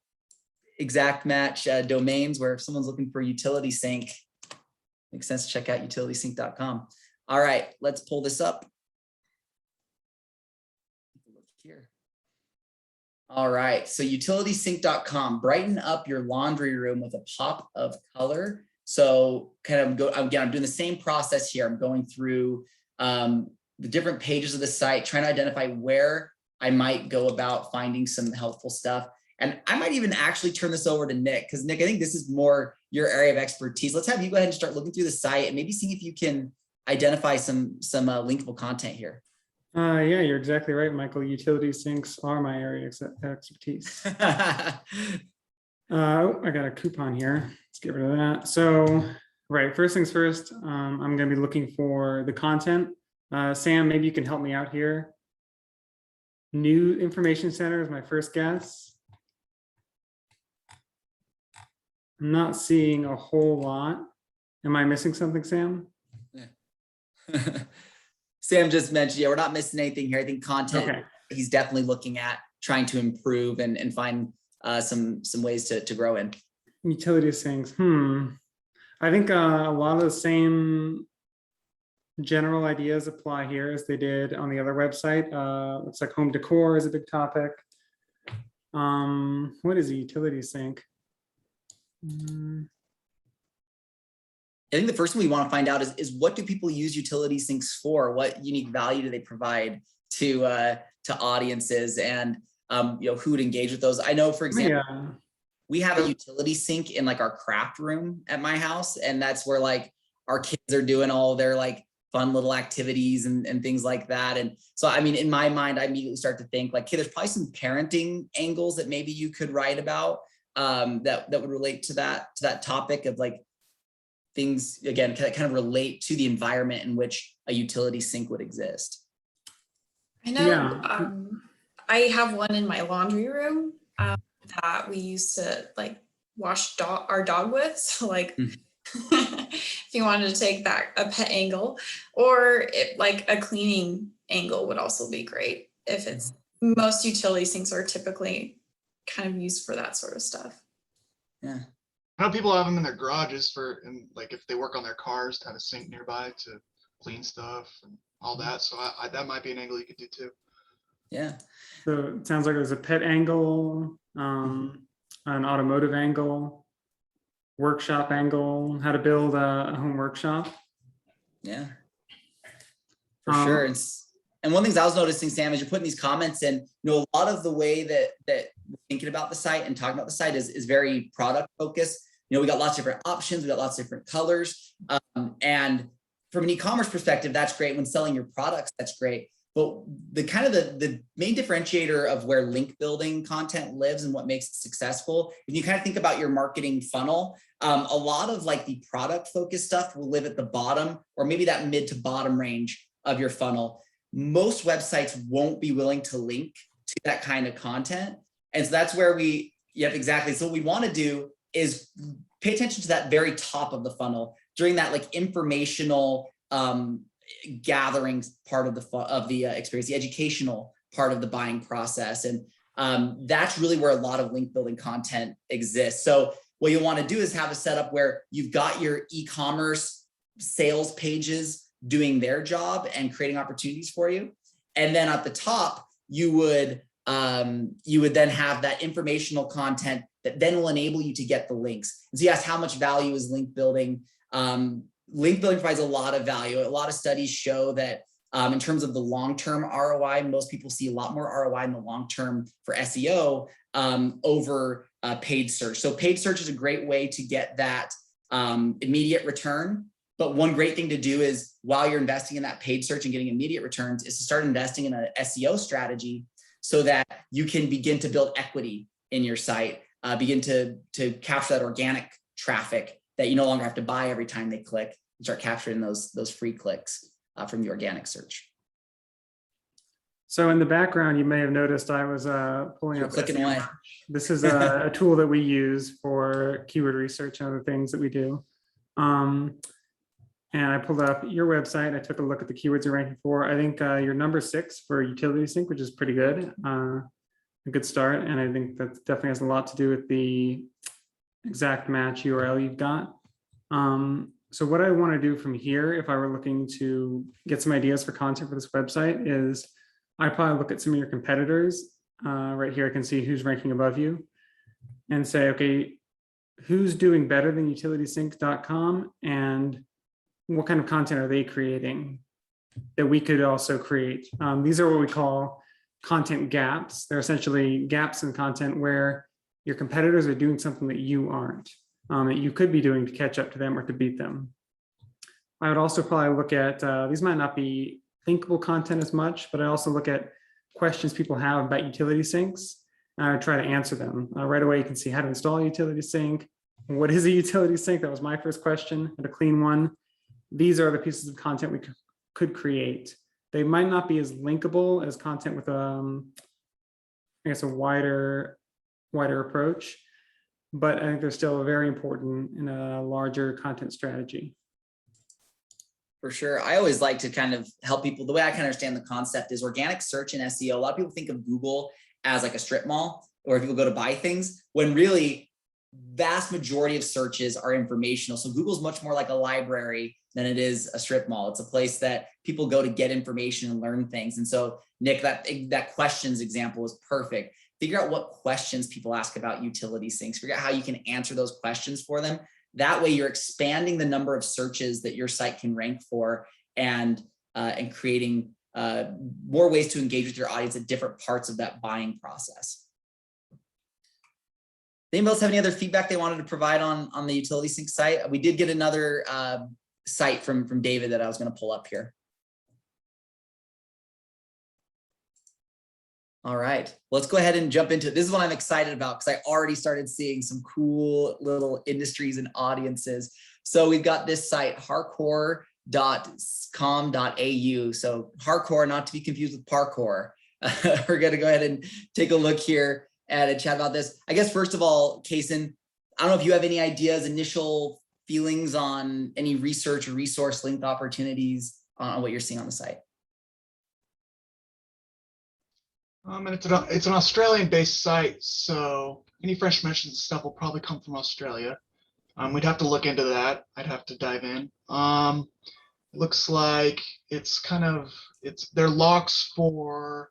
exact match domains where if someone's looking for utility sync, makes sense to check out utilitysync.com. All right, let's pull this up. Look here. All right, so utilitysync.com, brighten up your laundry room with a pop of color. So kind of I'm doing the same process here. I'm going through the different pages of the site, trying to identify where I might go about finding some helpful stuff. And I might even actually turn this over to Nick, because Nick, I think this is more your area of expertise. Let's have you go ahead and start looking through the site and maybe see if you can identify some linkable content here. Yeah, you're exactly right, Michael. Utility syncs are my area of expertise. I got a coupon here. Let's get rid of that. So, right, first things first, I'm going to be looking for the content. Sam, maybe you can help me out here. New information center is my first guess. I'm not seeing a whole lot. Am I missing something, Sam? Yeah. Sam just mentioned, yeah, we're not missing anything here. I think content, okay. He's definitely looking at trying to improve and find some ways to grow in. Utility syncs. I think a lot of the same general ideas apply here as they did on the other website. Looks like home decor is a big topic. What is a utility sync? I think the first thing we want to find out is what do people use utility syncs for? What unique value do they provide to audiences, and who would engage with those? I know, for example, we have a utility sync in like our craft room at my house, and that's where like our kids are doing all their like fun little activities and things like that. And so, I mean, in my mind, I immediately start to think like, okay, there's probably some parenting angles that maybe you could write about that would relate to that topic of like things, again, kind of relate to the environment in which a utility sync would exist. I know I have one in my laundry room that we used to like wash our dog with. So like if you wanted to take that a pet angle, or like a cleaning angle would also be great. If it's most utility sinks are typically kind of used for that sort of stuff. Yeah. I know people have them in their garages and like if they work on their cars to have a sink nearby to clean stuff and all that. So that might be an angle you could do too. Yeah. So it sounds like there's a pet angle, an automotive angle, workshop angle, how to build a home workshop. Yeah, for sure. And one of the things I was noticing, Sam, as you're putting these comments in, a lot of the way that we're thinking about the site and talking about the site is very product focused. We got lots of different options, we got lots of different colors. And from an e-commerce perspective, that's great. When selling your products, that's great. But the main differentiator of where link building content lives and what makes it successful, if you kind of think about your marketing funnel, a lot of like the product focused stuff will live at the bottom or maybe that mid to bottom range of your funnel. Most websites won't be willing to link to that kind of content. And so that's where exactly. So what we want to do is pay attention to that very top of the funnel during that like informational gathering part of the experience, the educational part of the buying process. And that's really where a lot of link building content exists. So what you want to do is have a setup where you've got your e-commerce sales pages doing their job and creating opportunities for you. And then at the top, you would then have that informational content that then will enable you to get the links. And so you asked how much value is link building. Link building provides a lot of value. A lot of studies show that in terms of the long-term ROI, most people see a lot more ROI in the long term for SEO over paid search. So paid search is a great way to get that immediate return. But one great thing to do is while you're investing in that paid search and getting immediate returns is to start investing in an SEO strategy so that you can begin to build equity in your site, begin to capture that organic traffic that you no longer have to buy every time they click, and start capturing those free clicks from the organic search. So in the background, you may have noticed I was pulling up clicking SEO. away. This is a tool that we use for keyword research and other things that we do. And I pulled up your website. I took a look at the keywords you're ranking for. I think you're number 6 for utility sync, which is pretty good. A good start. And I think that definitely has a lot to do with the exact match URL you've got. So what I want to do from here, if I were looking to get some ideas for content for this website, is I probably look at some of your competitors. Right here, I can see who's ranking above you and say, okay, who's doing better than utilitysync.com and what kind of content are they creating that we could also create? These are what we call content gaps. They're essentially gaps in content where your competitors are doing something that you aren't, that you could be doing to catch up to them or to beat them. I would also probably look at, these might not be thinkable content as much, but I also look at questions people have about utility syncs, and I try to answer them. Right away, you can see how to install a utility sync. What is a utility sync? That was my first question, and a clean one. These are the pieces of content we could create. They might not be as linkable as content with, I guess, a wider approach, but I think they're still very important in a larger content strategy. For sure. I always like to kind of help people. The way I kind of understand the concept is organic search and SEO. A lot of people think of Google as like a strip mall, or people go to buy things, when really vast majority of searches are informational. So Google's much more like a library than it is a strip mall. It's a place that people go to get information and learn things. And so Nick, that questions example is perfect. Figure out what questions people ask about utility syncs. Figure out how you can answer those questions for them. That way you're expanding the number of searches that your site can rank for and creating more ways to engage with your audience at different parts of that buying process. Anybody else have any other feedback they wanted to provide on the utility sync site? We did get another site from David that I was going to pull up here. All right, let's go ahead and jump into it. This is what I'm excited about because I already started seeing some cool little industries and audiences. So we've got this site, hardcore.com.au. So hardcore, not to be confused with parkour. We're going to go ahead and take a look here at a chat about this. I guess, first of all, Kaysen, I don't know if you have any ideas, initial feelings on any research or resource linked opportunities on what you're seeing on the site. And it's an Australian-based site, so any fresh mentions and stuff will probably come from Australia. We'd have to look into that. I'd have to dive in. It looks like it's they're locks for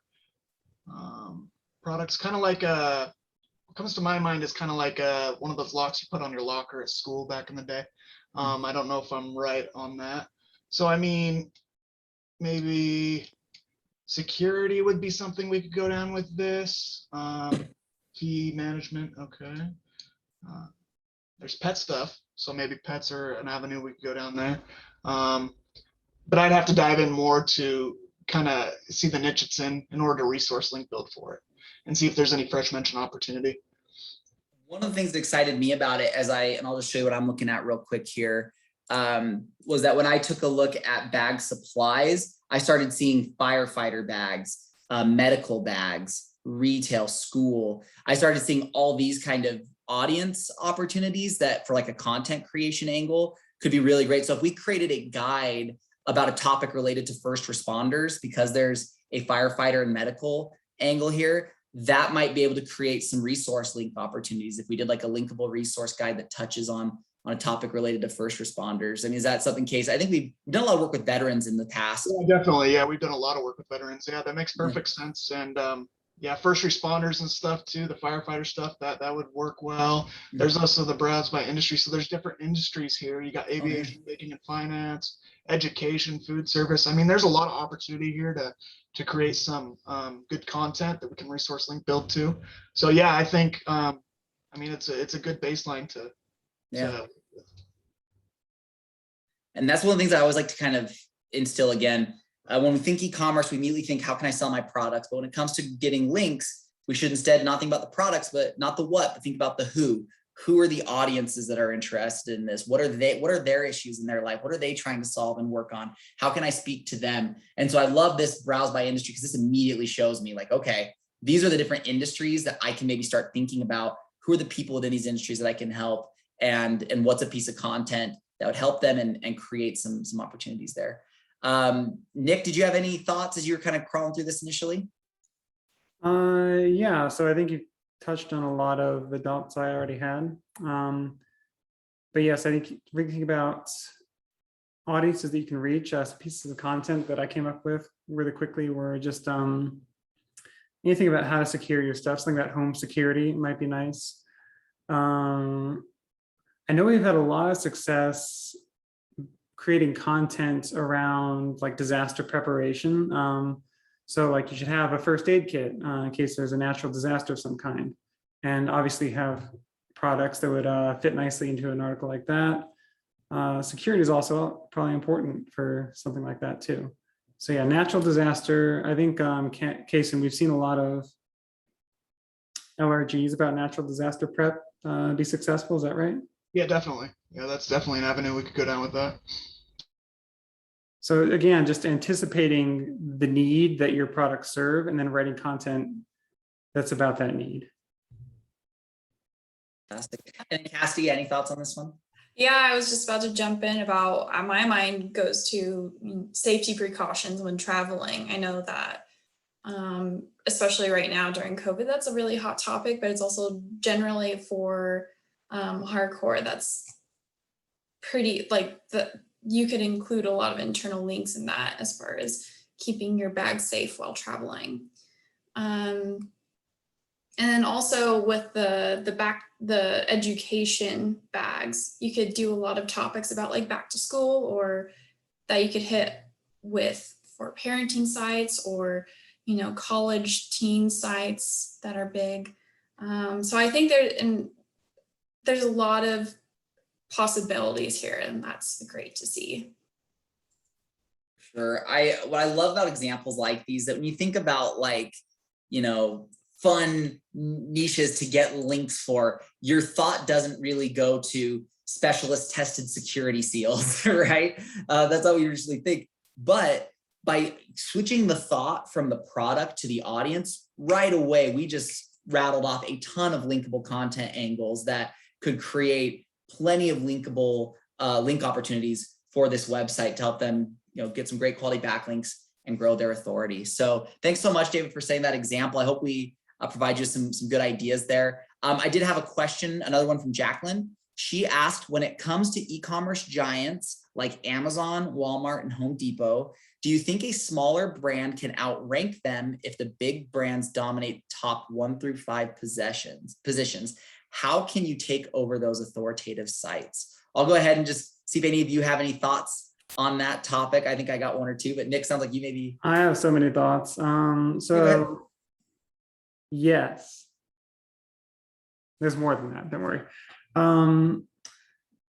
products, kind of like what comes to my mind is kind of like one of those locks you put on your locker at school back in the day. I don't know if I'm right on that. So I mean, maybe security would be something we could go down with this. Key management, okay. There's pet stuff, so maybe pets are an avenue we could go down there. But I'd have to dive in more to kind of see the niche it's in order to resource link build for it and see if there's any fresh mention opportunity. One of the things that excited me about it, and I'll just show you what I'm looking at real quick here, was that when I took a look at bag supplies, I started seeing firefighter bags, medical bags, retail, school. I started seeing all these kind of audience opportunities that for like a content creation angle could be really great. So if we created a guide about a topic related to first responders, because there's a firefighter and medical angle here, that might be able to create some resource link opportunities. If we did like a linkable resource guide that touches on on a topic related to first responders? I mean, is that something, Case? I think we've done a lot of work with veterans in the past. Yeah, definitely. Yeah, we've done a lot of work with veterans. Yeah, that makes perfect sense. And yeah, first responders and stuff too, the firefighter stuff, that would work well. There's also the browse by industry. So there's different industries here. You got aviation, banking and finance, education, food service. I mean, there's a lot of opportunity here to create some good content that we can resource link build to. So yeah, I think I mean it's a good baseline to And that's one of the things I always like to kind of instill again. When we think e-commerce, we immediately think, how can I sell my products? But when it comes to getting links, we should instead not think about the products, but not the what, but think about the who. Who are the audiences that are interested in this? What are their issues in their life? What are they trying to solve and work on? How can I speak to them? And so I love this browse by industry, because this immediately shows me like, okay, these are the different industries that I can maybe start thinking about. Who are the people within these industries that I can help? And what's a piece of content that would help them and create some opportunities there. Nick, did you have any thoughts as you were kind of crawling through this initially? Yeah, so I think you touched on a lot of the dots I already had. But yes, I think thinking about audiences that you can reach, some pieces of content that I came up with really quickly were just anything about how to secure your stuff, something about home security might be nice. I know we've had a lot of success creating content around like disaster preparation. So like you should have a first aid kit in case there's a natural disaster of some kind, and obviously have products that would fit nicely into an article like that. Security is also probably important for something like that too. So yeah, natural disaster. I think Kason, we've seen a lot of LRGs about natural disaster prep be successful. Is that right? Yeah, definitely. Yeah, that's definitely an avenue we could go down with that. So again, just anticipating the need that your products serve and then writing content that's about that need. Fantastic. And Cassie, any thoughts on this one? Yeah, I was just about to jump in about, my mind goes to safety precautions when traveling. I know that, especially right now during COVID, that's a really hot topic, but it's also generally for hardcore, that's pretty like you could include a lot of internal links in that as far as keeping your bag safe while traveling. And then also with the education bags, you could do a lot of topics about like back to school, or that you could hit with for parenting sites, or college teen sites that are big. So I think there's a lot of possibilities here, and that's great to see. Sure. What I love about examples like these, that when you think about like, fun niches to get links for, your thought doesn't really go to specialist tested security seals, right? That's how we usually think. But by switching the thought from the product to the audience, right away, we just rattled off a ton of linkable content angles that could create plenty of linkable link opportunities for this website to help them, get some great quality backlinks and grow their authority. So thanks so much, David, for saying that example. I hope we provide you some good ideas there. I did have a question, another one from Jacqueline. She asked, when it comes to e-commerce giants like Amazon, Walmart, and Home Depot, do you think a smaller brand can outrank them if the big brands dominate top 1 through 5 positions? How can you take over those authoritative sites? I'll go ahead and just see if any of you have any thoughts on that topic. I think I got one or two, but Nick, sounds like you maybe. I have so many thoughts. So yes, there's more than that, don't worry.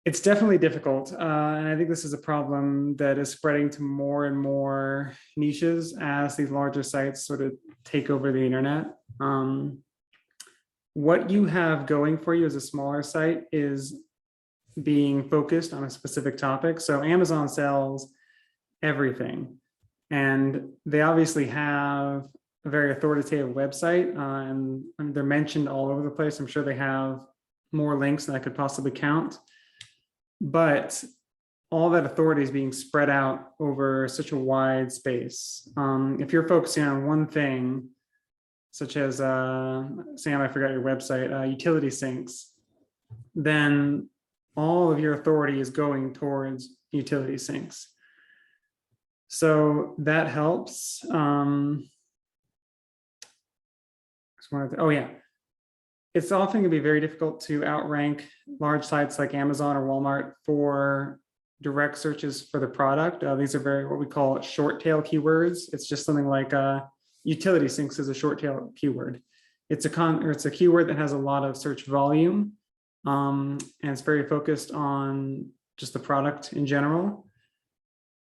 It's definitely difficult. And I think this is a problem that is spreading to more and more niches as these larger sites sort of take over the internet. What you have going for you as a smaller site is being focused on a specific topic. So Amazon sells everything, and they obviously have a very authoritative website, and they're mentioned all over the place. I'm sure they have more links than I could possibly count, but all that authority is being spread out over such a wide space. If you're focusing on one thing, such as Sam, I forgot your website, utility sinks, then all of your authority is going towards utility sinks. So that helps. Oh yeah. It's often going to be very difficult to outrank large sites like Amazon or Walmart for direct searches for the product. These are what we call short tail keywords. It's just something like utility sinks is a short tail keyword. It's a keyword that has a lot of search volume, and it's very focused on just the product in general.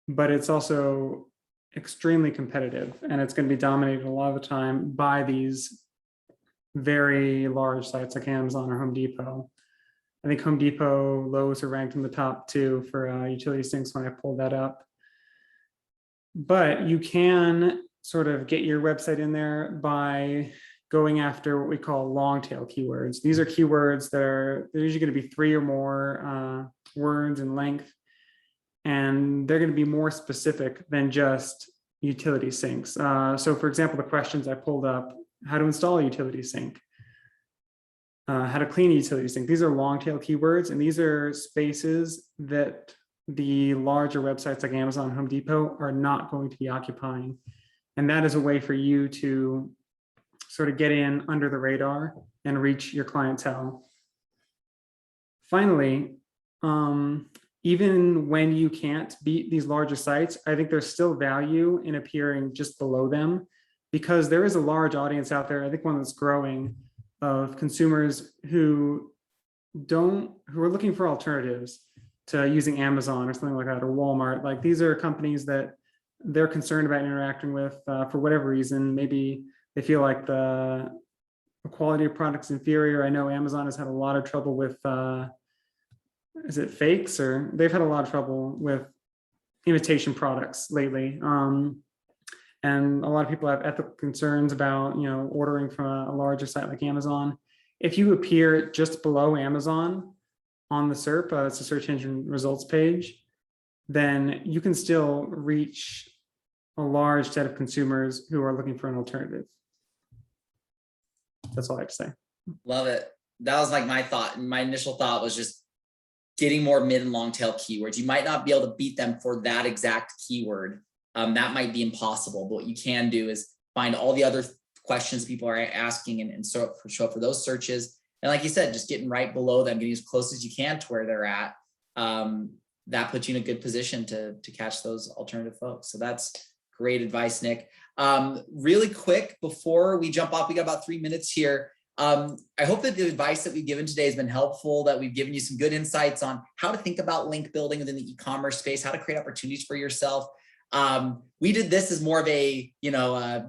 But it's also extremely competitive, and it's going to be dominated a lot of the time by these very large sites like Amazon or Home Depot. I think Home Depot, Lowe's are ranked in the top 2 for utility sinks when I pulled that up. But you can sort of get your website in there by going after what we call long tail keywords. These are keywords they're usually going to be 3 or more words in length, and they're going to be more specific than just utility sinks. So for example, the questions I pulled up: how to install a utility sink, how to clean a utility sink. These are long tail keywords, and these are spaces that the larger websites like Amazon, Home Depot are not going to be occupying. And that is a way for you to sort of get in under the radar and reach your clientele. Finally, even when you can't beat these larger sites, I think there's still value in appearing just below them, because there is a large audience out there, I think one that's growing, of consumers who are looking for alternatives to using Amazon or something like that, or Walmart. Like, these are companies that they're concerned about interacting with for whatever reason. Maybe they feel like the quality of products inferior. I know Amazon has had a lot of trouble with, is it fakes? Or they've had a lot of trouble with imitation products lately. And a lot of people have ethical concerns about, ordering from a larger site like Amazon. If you appear just below Amazon on the SERP, it's a search engine results page, then you can still reach a large set of consumers who are looking for an alternative. That's all I have to say. Love it. That was like my thought. And my initial thought was just getting more mid and long tail keywords. You might not be able to beat them for that exact keyword. That might be impossible, but what you can do is find all the other questions people are asking and show up for those searches. And like you said, just getting right below them, getting as close as you can to where they're at. That puts you in a good position to catch those alternative folks. So that's great advice, Nick. Really quick, before we jump off, we got about 3 minutes here. I hope that the advice that we've given today has been helpful, that we've given you some good insights on how to think about link building within the e-commerce space, how to create opportunities for yourself. We did this as more of a,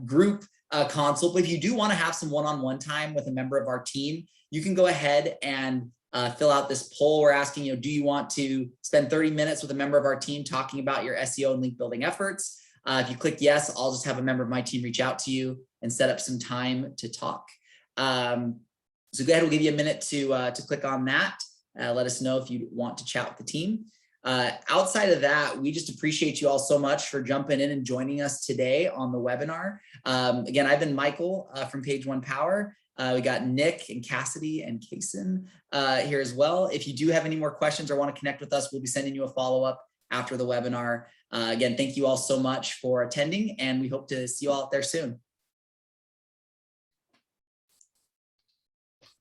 group consult, but if you do want to have some one-on-one time with a member of our team, you can go ahead and fill out this poll. We're asking, do you want to spend 30 minutes with a member of our team talking about your SEO and link building efforts? If you click yes, I'll just have a member of my team reach out to you and set up some time to talk. So go ahead, we'll give you a minute to click on that. Let us know if you want to chat with the team. Outside of that, we just appreciate you all so much for jumping in and joining us today on the webinar. Again, I've been Michael from Page One Power. We got Nick and Cassidy and Kason here as well. If you do have any more questions or want to connect with us, we'll be sending you a follow-up after the webinar. Again, thank you all so much for attending, and we hope to see you all out there soon.